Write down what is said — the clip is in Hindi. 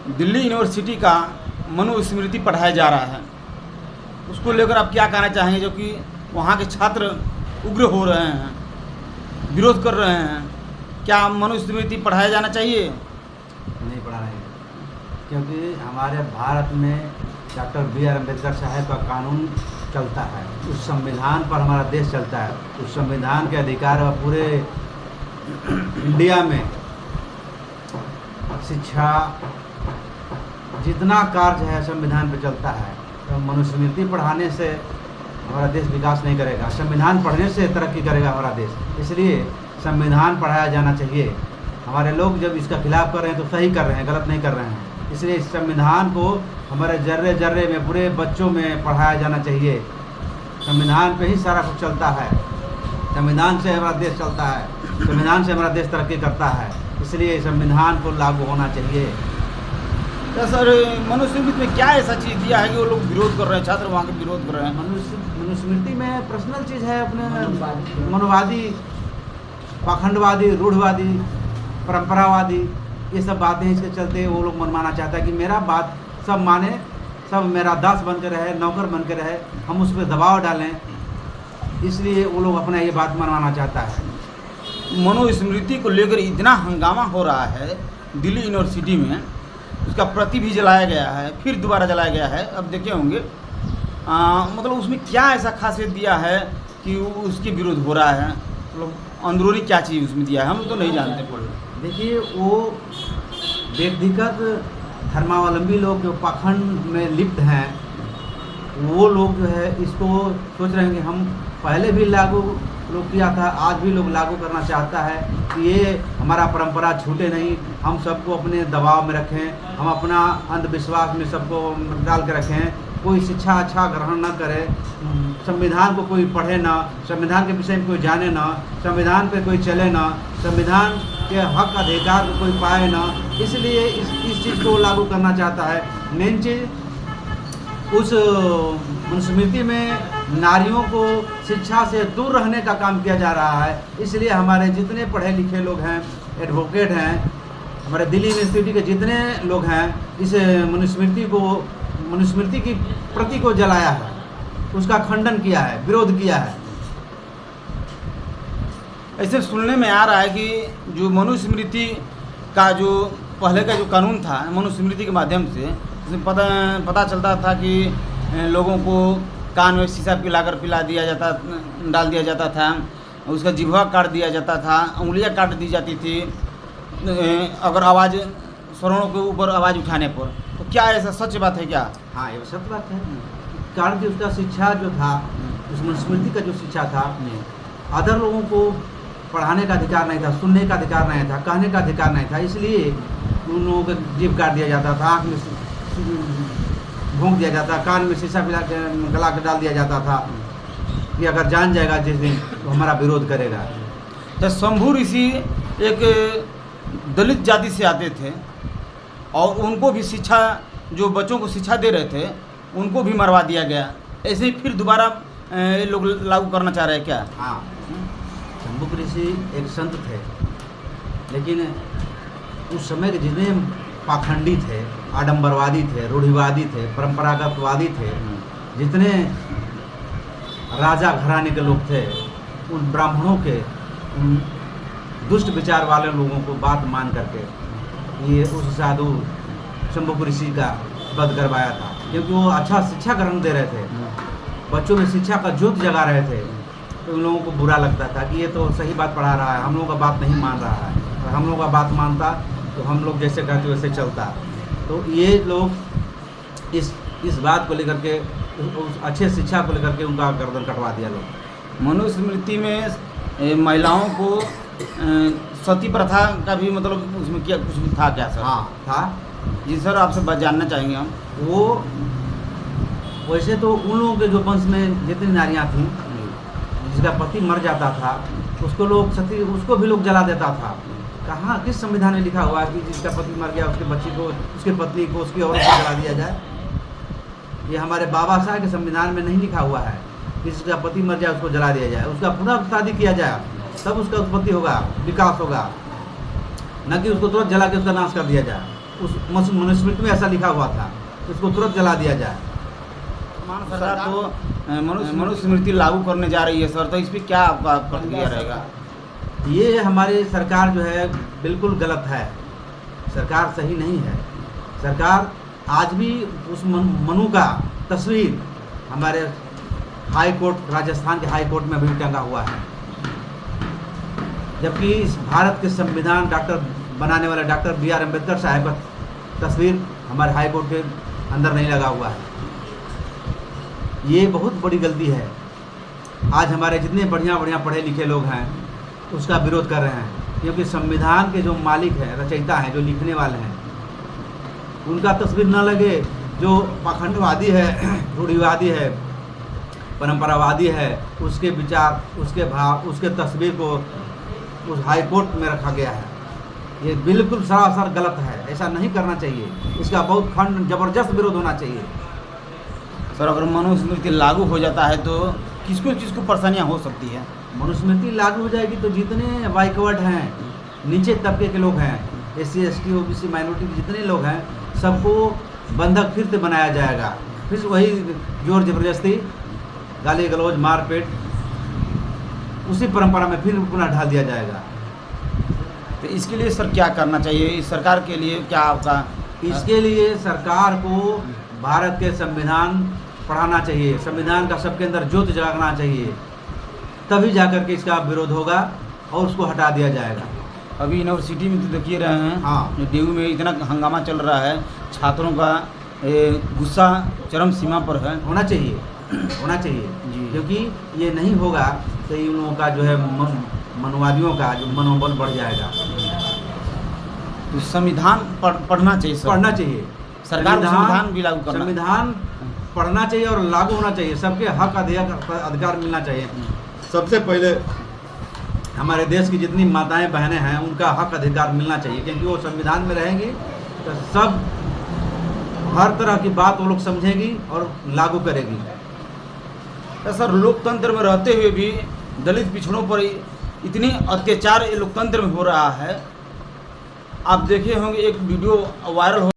दिल्ली यूनिवर्सिटी का मनुस्मृति पढ़ाया जा रहा है, उसको लेकर आप क्या कहना चाहेंगे? जो कि वहाँ के छात्र उग्र हो रहे हैं, विरोध कर रहे हैं, क्या मनुस्मृति पढ़ाया जाना चाहिए? नहीं पढ़ा रहे हैं, क्योंकि हमारे भारत में डॉक्टर B.R. अम्बेडकर साहब का कानून चलता है, उस संविधान पर हमारा देश चलता है। उस संविधान के अधिकार और पूरे इंडिया में शिक्षा जितना कार्य है संविधान पे चलता है। तो मनुस्मृति पढ़ाने से हमारा देश विकास नहीं करेगा, संविधान पढ़ने से तरक्की करेगा हमारा देश। इसलिए संविधान पढ़ाया जाना चाहिए। हमारे लोग जब इसका खिलाफ कर रहे हैं तो सही कर रहे हैं, गलत नहीं कर रहे हैं। इसलिए इस संविधान को हमारे जर्रे जर्रे में, पूरे बच्चों में पढ़ाया जाना चाहिए। संविधान पे ही सारा कुछ चलता है, संविधान से हमारा देश चलता है, संविधान से हमारा देश तरक्की करता है। इसलिए संविधान को लागू होना चाहिए। तो सर, मनुस्मृति में क्या ऐसा चीज़ दिया है कि वो लोग विरोध कर रहे हैं, छात्र वहाँ के विरोध कर रहे हैं? मनुस्मृति में पर्सनल चीज़ है, अपने मनोवादी, पाखंडवादी, रूढ़वादी, परंपरावादी, ये सब बातें इसके चलते वो लोग मनवाना चाहता है कि मेरा बात सब माने, सब मेरा दास बन के रहे, नौकर बन के रहे, हम उस पर दबाव डालें। इसलिए वो लोग अपना ये बात मनवाना चाहता है। मनुस्मृति को लेकर इतना हंगामा हो रहा है दिल्ली यूनिवर्सिटी में, उसका प्रति भी जलाया गया है, फिर दोबारा जलाया गया है। अब देखे होंगे मतलब उसमें क्या ऐसा खासियत दिया है कि उसके विरोध हो रहा है? मतलब अंदरूनी क्या चीज़ उसमें दिया है, हम तो नहीं जानते पढ़े। देखिए, वो व्यक्तिगत धर्मावलंबी लोग जो पाखंड में लिप्त हैं, वो लोग जो है इसको सोच रहे हैं कि हम पहले भी लागू लोग किया था, आज भी लोग लागू करना चाहता है कि ये हमारा परंपरा छूटे नहीं, हम सबको अपने दबाव में रखें, हम अपना अंधविश्वास में सबको डाल के रखें, कोई शिक्षा अच्छा ग्रहण न करे, संविधान को कोई पढ़े ना, संविधान के विषय में कोई जाने ना, संविधान पे कोई चले ना, संविधान के हक अधिकार को कोई पाए ना। इसलिए इस चीज़ को लागू करना चाहता है। मेन चीज़ उस मनुस्मृति में नारियों को शिक्षा से दूर रहने का काम किया जा रहा है। इसलिए हमारे जितने पढ़े लिखे लोग हैं, एडवोकेट हैं, हमारे दिल्ली यूनिवर्सिटी के जितने लोग हैं, इस मनुस्मृति की प्रति को जलाया है, उसका खंडन किया है, विरोध किया है। ऐसे सुनने में आ रहा है कि जो मनुस्मृति का जो पहले का जो कानून था, मनुस्मृति के माध्यम से उसमें पता चलता था कि लोगों को कान में शीशा पिला दिया जाता, डाल दिया जाता था, उसका जिह्वा काट दिया जाता था, उंगलियां काट दी जाती थी अगर आवाज़ स्वरों के ऊपर आवाज़ उठाने पर। तो क्या ऐसा सच बात है क्या? हाँ, ये सच बात है। कारण कि उसका शिक्षा जो था, उस मनुस्मृति का जो शिक्षा था, अदर लोगों को पढ़ाने का अधिकार नहीं था, सुनने का अधिकार नहीं था, कहने का अधिकार नहीं था। इसलिए उन लोगों का जीभ काट दिया जाता था, आँख में भोंक दिया जाता, कान में शीशा पिला के गला के डाल दिया जाता था कि अगर जान जाएगा जिस दिन तो हमारा विरोध करेगा। तो शंभू ऋषि एक दलित जाति से आते थे और उनको भी शिक्षा, जो बच्चों को शिक्षा दे रहे थे, उनको भी मरवा दिया गया। ऐसे ही फिर दोबारा ये लोग लागू करना चाह रहे हैं क्या? हाँ, शंभू ऋषि एक संत थे, लेकिन उस समय के जितने पाखंडी थे, आडंबरवादी थे, रूढ़िवादी थे, परंपरागतवादी थे, जितने राजा घराने के लोग थे, उन ब्राह्मणों के, उन दुष्ट विचार वाले लोगों को बात मान करके ये उस साधु शंभू ऋषि का वध करवाया था। क्योंकि वो अच्छा शिक्षा ग्रहण दे रहे थे, बच्चों में शिक्षा का ज्योत जगा रहे थे, तो उन लोगों को बुरा लगता था कि ये तो सही बात पढ़ा रहा है, हम लोगों का बात नहीं मान रहा है। और हम लोगों का बात मानता तो हम लोग जैसे कहते वैसे चलता। तो ये लोग इस बात को लेकर के, उस अच्छे शिक्षा को लेकर के उनका गर्दन कटवा दिया लोग। मनुस्मृति में महिलाओं को सती प्रथा का भी मतलब उसमें क्या कुछ था क्या सर? हाँ, था जी सर, आपसे बात जानना चाहेंगे हम। वो वैसे तो उन लोगों के जो वंश में जितनी नारियाँ थीं, जिसका पति मर जाता था, उसको लोग सती, उसको भी लोग जला देता था। कहाँ, किस संविधान में लिखा हुआ है कि जिसका पति मर गया उसके बच्ची को, उसके पत्नी को, उसकी औरत को जला दिया जाए? ये हमारे बाबा साहब के संविधान में नहीं लिखा हुआ है कि जिसका पति मर जाए उसको जला दिया जाए। उसका पुनः शादी किया जाए, तब उसका उत्पत्ति होगा, विकास होगा, न कि उसको तुरंत जला के उसका नाश कर दिया जाए। उस मनुस्मृति में ऐसा लिखा हुआ था, इसको तुरंत जला दिया जाए। सरकार तो मनुस्मृति लागू करने जा रही है सर, तो इस पर क्या आपका प्रतिक्रिया रहेगा? ये हमारी सरकार जो है बिल्कुल गलत है, सरकार सही नहीं है। सरकार आज भी उस मनु का तस्वीर हमारे हाई कोर्ट, राजस्थान के हाई कोर्ट में भी टंगा हुआ है, जबकि इस भारत के संविधान बनाने वाले डॉक्टर B.R. अम्बेडकर साहब का तस्वीर हमारे हाई कोर्ट के अंदर नहीं लगा हुआ है। ये बहुत बड़ी गलती है। आज हमारे जितने बढ़िया बढ़िया पढ़े लिखे लोग हैं उसका विरोध कर रहे हैं, क्योंकि संविधान के जो मालिक हैं, रचयिता हैं, जो लिखने वाले हैं, उनका तस्वीर न लगे। जो पाखंडवादी है, रूढ़िवादी है, परंपरावादी है, उसके विचार, उसके भाव, उसके तस्वीर को उस हाई कोर्ट में रखा गया है। ये बिल्कुल सरासर गलत है, ऐसा नहीं करना चाहिए। इसका बहुत ज़बरदस्त विरोध होना चाहिए। सर, अगर मनुस्मृति लागू हो जाता है तो किसको किसको परेशानियाँ हो सकती है? मनुस्मृति लागू हो जाएगी तो जितने बैकवर्ड हैं, नीचे तबके के लोग हैं, SC ST OBC माइनॉरिटी के जितने लोग हैं, सबको बंधक फिर से बनाया जाएगा। फिर वही जोर जबरदस्ती, गाली गलौज, मारपीट, उसी परंपरा में फिर पुनः ढाल दिया जाएगा। तो इसके लिए सर क्या करना चाहिए? इस सरकार के लिए क्या आपका? इसके लिए सरकार को भारत के संविधान पढ़ाना चाहिए, संविधान का सबके अंदर ज्योत जगाना चाहिए, तभी जाकर के इसका विरोध होगा और उसको हटा दिया जाएगा। अभी यूनिवर्सिटी में तो देखिए रहे हैं, हाँ, DU में इतना हंगामा चल रहा है, छात्रों का गुस्सा चरम सीमा पर है। होना चाहिए, होना चाहिए जी। क्योंकि ये नहीं होगा तो इन लोगों का जो है मनुवादियों का जो मनोबल बढ़ जाएगा। तो संविधान पढ़ना चाहिए सर। पढ़ना चाहिए, सरकार को संविधान भी लागू करना, संविधान पढ़ना चाहिए और लागू होना चाहिए। सबके हक अधिकार मिलना चाहिए। सबसे पहले हमारे देश की जितनी माताएं बहनें हैं उनका हक अधिकार मिलना चाहिए, क्योंकि वो संविधान में रहेंगी तो सब हर तरह की बात वो लोग समझेंगी और लागू करेगी। तो सर, लोकतंत्र में रहते हुए भी दलित पिछड़ों पर इतनी अत्याचार लोकतंत्र में हो रहा है। आप देखे होंगे एक वीडियो वायरल हो